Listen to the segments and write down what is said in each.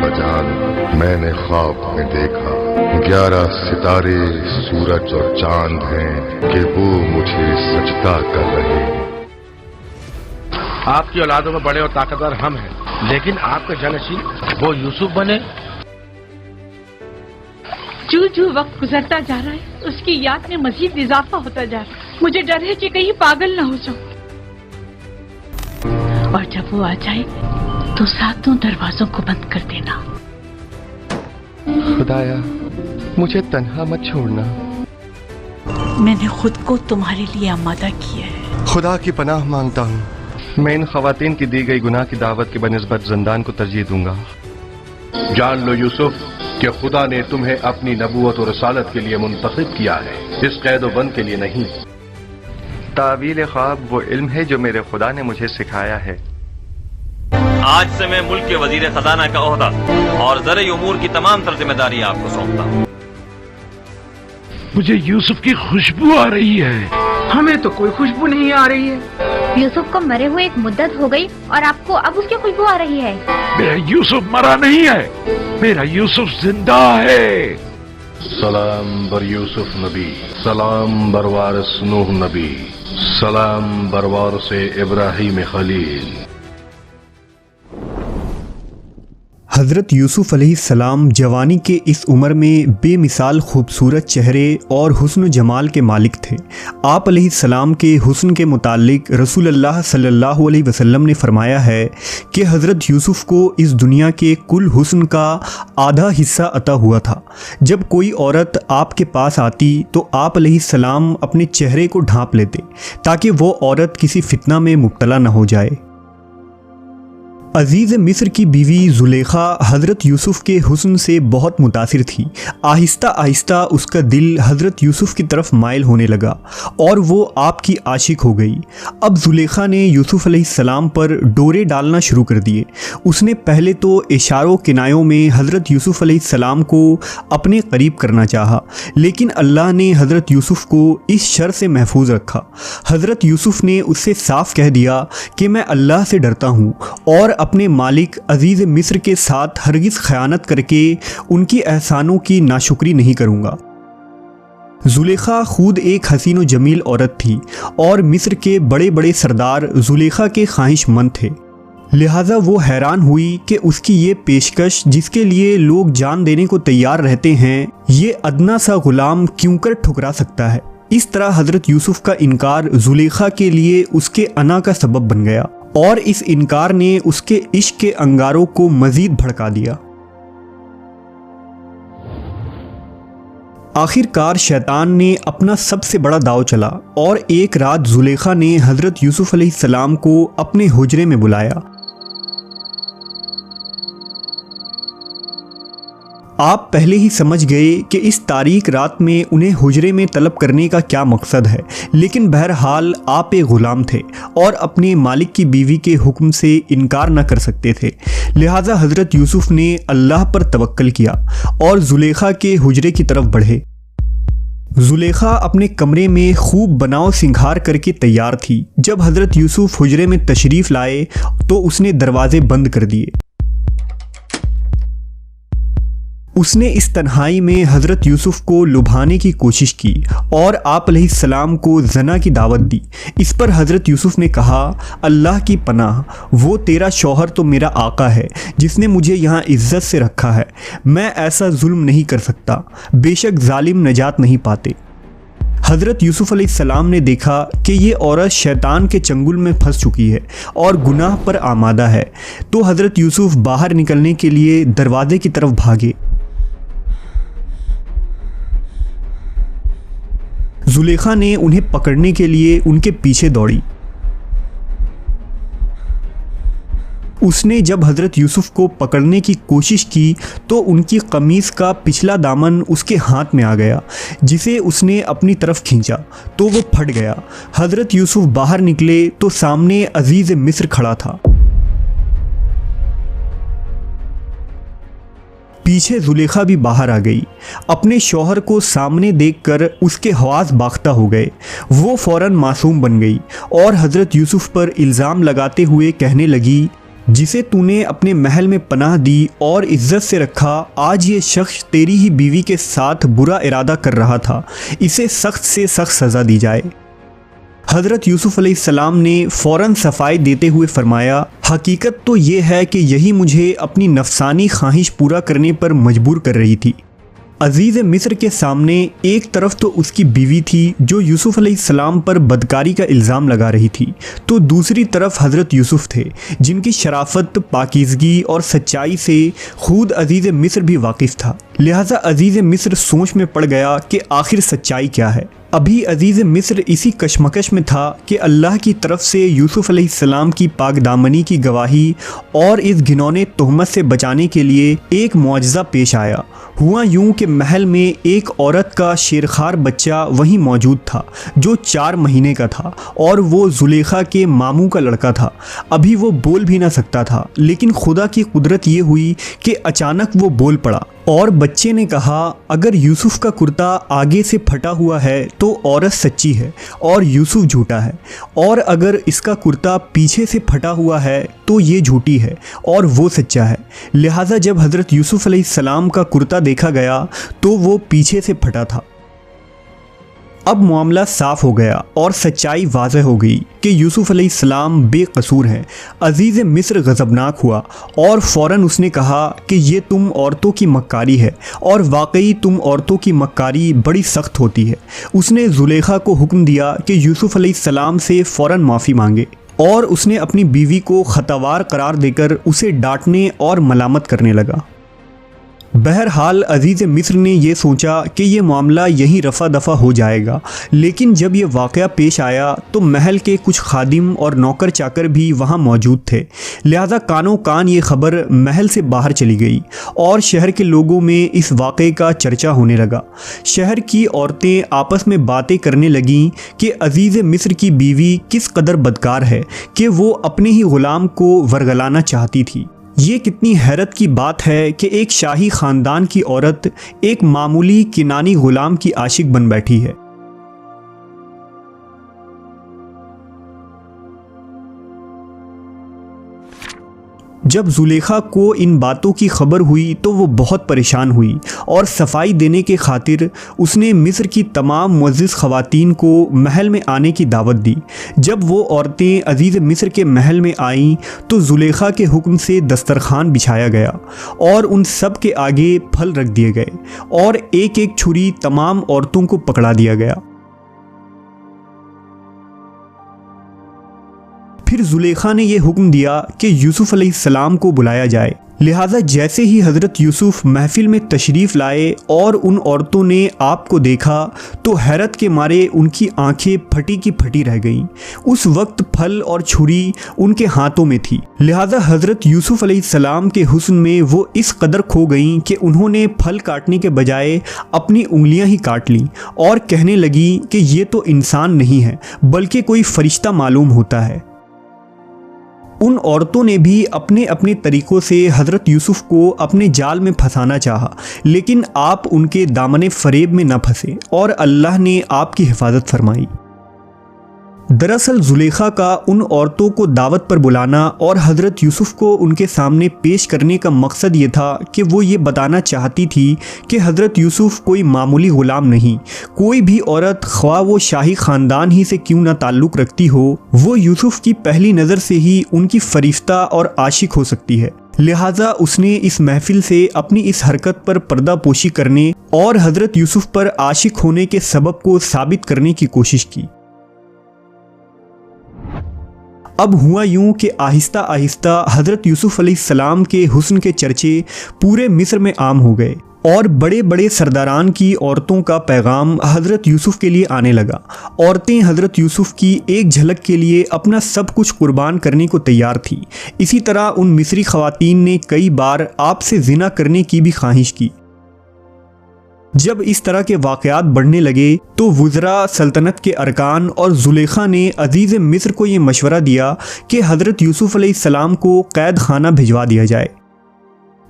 अब्बाजान, मैंने ख्वाब में देखा 11 सितारे, सूरज और चांद हैं कि वो मुझे सजदा कर रहे हैं। आपकी औलादों में बड़े और ताकतवर हम हैं, लेकिन आपके जनशील वो यूसुफ बने। जो जो वक्त गुजरता जा रहा है उसकी याद में मजीद इजाफा होता जा रहा है। मुझे डर है कि कहीं पागल ना हो जाऊं। और जब वो आ जाए तो सातों दरवाजों को बंद कर देना। खुदाया, मुझे तन्हा मत छोड़ना। मैंने खुद को तुम्हारे लिए आमादा किया है। खुदा की पनाह मांगता हूँ। मैं इन खवातीन की दी गई गुनाह की दावत के बनिस्बत जिंदान को तरजीह दूंगा। जान लो यूसुफ कि खुदा ने तुम्हें अपनी नबूवत और रसालत के लिए मुंतखब किया है, इस कैद बंद के लिए नहीं। तावील ख्वाब वो इल्म है जो मेरे खुदा ने मुझे सिखाया है। आज से मैं मुल्क के वजीर खजाना का ओहदा और ज़र उमूर की तमाम तर जिम्मेदारी आपको सौंपता हूँ। मुझे यूसुफ की खुशबू आ रही है। हमें तो कोई खुशबू नहीं आ रही है। यूसुफ को मरे हुए एक मुद्दत हो गई और आपको अब उसकी खुशबू आ रही है। मेरा यूसुफ मरा नहीं है, मेरा यूसुफ जिंदा है। सलाम बर यूसुफ नबी, सलाम बर वारिस नूह नबी, सलाम बर वारिस इब्राहीम खलील। हज़रत यूसुफ़ अलैहिस्सलाम जवानी के इस उम्र में बेमिसाल खूबसूरत चेहरे और हुस्न जमाल के मालिक थे। आप अलैहिस्सलाम के हुस्न के मुतालिक रसूलुल्लाह सल्लल्लाहु अलैहि वसल्लम ने फरमाया है कि हज़रत यूसुफ़ को इस दुनिया के कुल हुस्न का आधा हिस्सा अता हुआ था। जब कोई औरत आपके पास आती तो आप अलैहिस्सलाम अपने चेहरे को ढांप लेते ताकि वो औरत किसी फितना में मुब्तला न हो जाए। अज़ीज़ मिस्र की बीवी ज़ुलेखा हज़रत यूसुफ़ के हुस्न से बहुत मुतासिर थी। आहिस्ता आहिस्ता उसका दिल हज़रत यूसुफ़ की तरफ माइल होने लगा और वो आपकी आशिक हो गई। अब ज़ुलेखा ने यूसुफ़ अलैहिस्सलाम पर डोरे डालना शुरू कर दिए। उसने पहले तो इशारों किनायों में हज़रत यूसुफ़ अलैहिस्सलाम को अपने करीब करना चाहा, लेकिन अल्लाह ने हज़रत यूसुफ़ को इस शर से महफूज रखा। हज़रत यूसुफ़ ने उससे साफ कह दिया कि मैं अल्लाह से डरता हूँ और अपने मालिक अजीज़ मिस्र के साथ हरगिज़ ख़यानत करके उनकी एहसानों की नाशुक्री नहीं करूँगा। ज़ुलेखा खुद एक हसीन व जमील औरत थी और मिस्र के बड़े बड़े सरदार ज़ुलेखा के ख्वाहिशमंद थे। लिहाजा वो हैरान हुई कि उसकी ये पेशकश जिसके लिए लोग जान देने को तैयार रहते हैं, ये अदना सा गुलाम क्यों कर ठुकरा सकता है। इस तरह हज़रत यूसुफ़ का इनकार ज़ुलेखा के लिए उसके अना का सबब बन गया और इस इनकार ने उसके इश्क के अंगारों को मज़ीद भड़का दिया। आखिरकार शैतान ने अपना सबसे बड़ा दाव चला और एक रात ज़ुलेखा ने हज़रत यूसुफ़ अलैहिस्सलाम को अपने हुजरे में बुलाया। आप पहले ही समझ गए कि इस तारीक रात में उन्हें हुजरे में तलब करने का क्या मकसद है, लेकिन बहरहाल आप एक ग़ुलाम थे और अपने मालिक की बीवी के हुक्म से इनकार न कर सकते थे। लिहाजा हज़रत यूसुफ़ ने अल्लाह पर तवक्कल किया और ज़ुलेखा के हुजरे की तरफ बढ़े। ज़ुलेखा अपने कमरे में खूब बनाव सिंगार करके तैयार थी। जब हज़रत यूसुफ़ हुजरे में तशरीफ़ लाए तो उसने दरवाज़े बंद कर दिए। उसने इस तन्हाई में हज़रत यूसुफ़ को लुभाने की कोशिश की और आप अलैहिस्सलाम को ज़ना की दावत दी। इस पर हज़रत यूसुफ़ ने कहा, अल्लाह की पनाह, वो तेरा शौहर तो मेरा आका है जिसने मुझे यहाँ इज़्ज़त से रखा है। मैं ऐसा जुल्म नहीं कर सकता, बेशक जालिम नजात नहीं पाते। हज़रत यूसुफ़ अलैहिस्सलाम ने देखा कि ये औरत शैतान के चंगुल में फंस चुकी है और गुनाह पर आमादा है, तो हज़रत यूसुफ़ बाहर निकलने के लिए दरवाज़े की तरफ भागे। ज़ुलेखा ने उन्हें पकड़ने के लिए उनके पीछे दौड़ी। उसने जब हज़रत यूसुफ़ को पकड़ने की कोशिश की तो उनकी कमीज़ का पिछला दामन उसके हाथ में आ गया, जिसे उसने अपनी तरफ खींचा तो वो फट गया। हज़रत यूसुफ़ बाहर निकले तो सामने अज़ीज़ मिस्र खड़ा था। पीछे ज़ुलेखा भी बाहर आ गई। अपने शौहर को सामने देखकर उसके हवास बाख्ता हो गए। वो फ़ौरन मासूम बन गई और हज़रत यूसुफ़ पर इल्ज़ाम लगाते हुए कहने लगी जिसे तूने अपने महल में पनाह दी और इज्जत से रखा, आज ये शख्स तेरी ही बीवी के साथ बुरा इरादा कर रहा था, इसे सख्त से सख्त सज़ा दी जाए। हज़रत यूसुफ़ अलैहिस्सलाम ने फ़ौरन सफाई देते हुए फरमाया, हकीकत तो ये है कि यही मुझे अपनी नफसानी ख्वाहिश पूरा करने पर मजबूर कर रही थी। अजीज़ मिस्र के सामने एक तरफ तो उसकी बीवी थी जो यूसुफ़ अलैहिस्सलाम पर बदकारी का इल्ज़ाम लगा रही थी, तो दूसरी तरफ हज़रत यूसुफ़ थे जिनकी शराफत, पाकीज़गी और सच्चाई से खुद अजीज़ मिस्र भी वाकिफ़ था। लिहाजा अजीज़ मिस्र सोच में पड़ गया कि आखिर सच्चाई क्या है। अभी अजीज़ मिस्र इसी कशमकश में था कि अल्लाह की तरफ से यूसुफ़ अलैहिस्सलाम की पाकदामनी की गवाही और इस घिनौने तोहमत से बचाने के लिए एक मुआजिज़ा पेश आया। हुआ यूं कि महल में एक औरत का शेरखार बच्चा वहीं मौजूद था जो 4 महीने का था और वो जुलेखा के मामू का लड़का था। अभी वो बोल भी ना सकता था, लेकिन खुदा की कुदरत ये हुई कि अचानक वो बोल पड़ा और बच्चे ने कहा, अगर यूसुफ़ का कुर्ता आगे से फटा हुआ है तो औरत सच्ची है और यूसुफ़ झूठा है, और अगर इसका कुर्ता पीछे से फटा हुआ है तो ये झूठी है और वो सच्चा है। लिहाजा जब हज़रत यूसुफ़ अलैहिस्सलाम का कुर्ता देखा गया तो वो पीछे से फटा था। अब मामला साफ़ हो गया और सच्चाई वाज़ह हो गई कि यूसुफ़ अलैहिस्सलाम बेकसूर हैं। अजीज़ मिस्र गज़बनाक हुआ और फ़ौरन उसने कहा कि ये तुम औरतों की मक्कारी है, और वाकई तुम औरतों की मक्कारी बड़ी सख्त होती है। उसने जुलेखा को हुक्म दिया कि यूसुफ़ अलैहिस्सलाम से फ़ौरन माफ़ी मांगे, और उसने अपनी बीवी को ख़तावार करार देकर उसे डांटने और मलामत करने लगा। बहरहाल अजीज़ मिस्र ने यह सोचा कि ये मामला यहीं रफ़ा दफ़ा हो जाएगा, लेकिन जब ये वाक़या पेश आया तो महल के कुछ खादिम और नौकर चाकर भी वहाँ मौजूद थे। लिहाजा कानों कान ये ख़बर महल से बाहर चली गई और शहर के लोगों में इस वाक़े का चर्चा होने लगा। शहर की औरतें आपस में बातें करने लगीं कि अजीज़ मिस्र की बीवी किस कदर बदकार है कि वो अपने ही ग़ुलाम को वरगलाना चाहती थी। ये कितनी हैरत की बात है कि एक शाही ख़ानदान की औरत एक मामूली किनानी ग़ुलाम की आशिक बन बैठी है। जब जुलेखा को इन बातों की खबर हुई तो वो बहुत परेशान हुई और सफाई देने के खातिर उसने मिस्र की तमाम मुअज़्ज़िज़ ख़वातीन को महल में आने की दावत दी। जब वो औरतें अजीज़ मिस्र के महल में आईं तो जुलेखा के हुक्म से दस्तरखान बिछाया गया और उन सब के आगे फल रख दिए गए और एक एक छुरी तमाम औरतों को पकड़ा दिया गया। फिर जुलेखा ने यह हुक्म दिया कि यूसुफ़ अलैहिस्सलाम को बुलाया जाए। लिहाजा जैसे ही हज़रत यूसुफ़ महफिल में तशरीफ़ लाए और उन औरतों ने आपको देखा तो हैरत के मारे उनकी आंखें फटी की फटी रह गईं। उस वक्त फल और छुरी उनके हाथों में थी। लिहाजा हज़रत यूसुफ़ अलैहिस्सलाम के हुस्न में वो इस कदर खो गईं कि उन्होंने फल काटने के बजाय अपनी उंगलियां ही काट लीं और कहने लगी कि ये तो इंसान नहीं है बल्कि कोई फ़रिश्ता मालूम होता है। उन औरतों ने भी अपने अपने तरीक़ों से हज़रत यूसुफ़ को अपने जाल में फंसाना चाहा, लेकिन आप उनके दामने फ़रेब में न फंसे और अल्लाह ने आपकी हिफाजत फरमाई। दरअसल जुलेखा का उन औरतों को दावत पर बुलाना और हज़रत यूसुफ़ को उनके सामने पेश करने का मकसद ये था कि वो ये बताना चाहती थी कि हज़रत यूसुफ़ कोई मामूली ग़ुलाम नहीं। कोई भी औरत ख्वाह वो शाही ख़ानदान ही से क्यों ना ताल्लुक़ रखती हो, वो यूसुफ़ की पहली नज़र से ही उनकी फ़रिश्ता और आशिक हो सकती है। लिहाजा उसने इस महफिल से अपनी इस हरकत पर पर्दा पोशी करने और हज़रत यूसुफ़ पर आशिक होने के सबब को साबित करने की कोशिश की। अब हुआ यूं कि आहिस्ता आहिस्ता हज़रत यूसुफ़ अलैहिस्सलाम के हुस्न के चर्चे पूरे मिस्र में आम हो गए और बड़े बड़े सरदारान की औरतों का पैगाम हज़रत यूसुफ़ के लिए आने लगा। औरतें हज़रत यूसुफ़ की एक झलक के लिए अपना सब कुछ कुर्बान करने को तैयार थी। इसी तरह उन मिस्री ख़वातीन ने कई बार आपसे ज़िना करने की भी ख्वाहिश की। जब इस तरह के वाक़यात बढ़ने लगे तो वुज़रा, सल्तनत के अरकान और जुलेखा ने अजीज़ मिस्र को ये मशवरा दिया कि हज़रत यूसुफ़ अलैहिस्सलाम को कैद खाना भिजवा दिया जाए।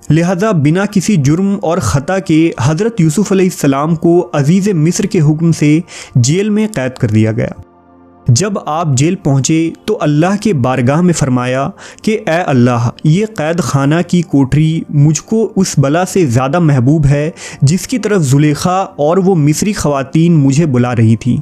लिहाजा बिना किसी जुर्म और ख़ता के हज़रत यूसुफ़ अलैहिस्सलाम को अजीज़ मिस्र के हुक्म से जेल में कैद कर दिया गया। जब आप जेल पहुँचे तो अल्लाह के बारगाह में फरमाया कि ए अल्लाह, ये कैद खाना की कोठरी मुझको उस बला से ज़्यादा महबूब है जिसकी तरफ जुलेखा और वो मिस्री ख़वातीन मुझे बुला रही थी।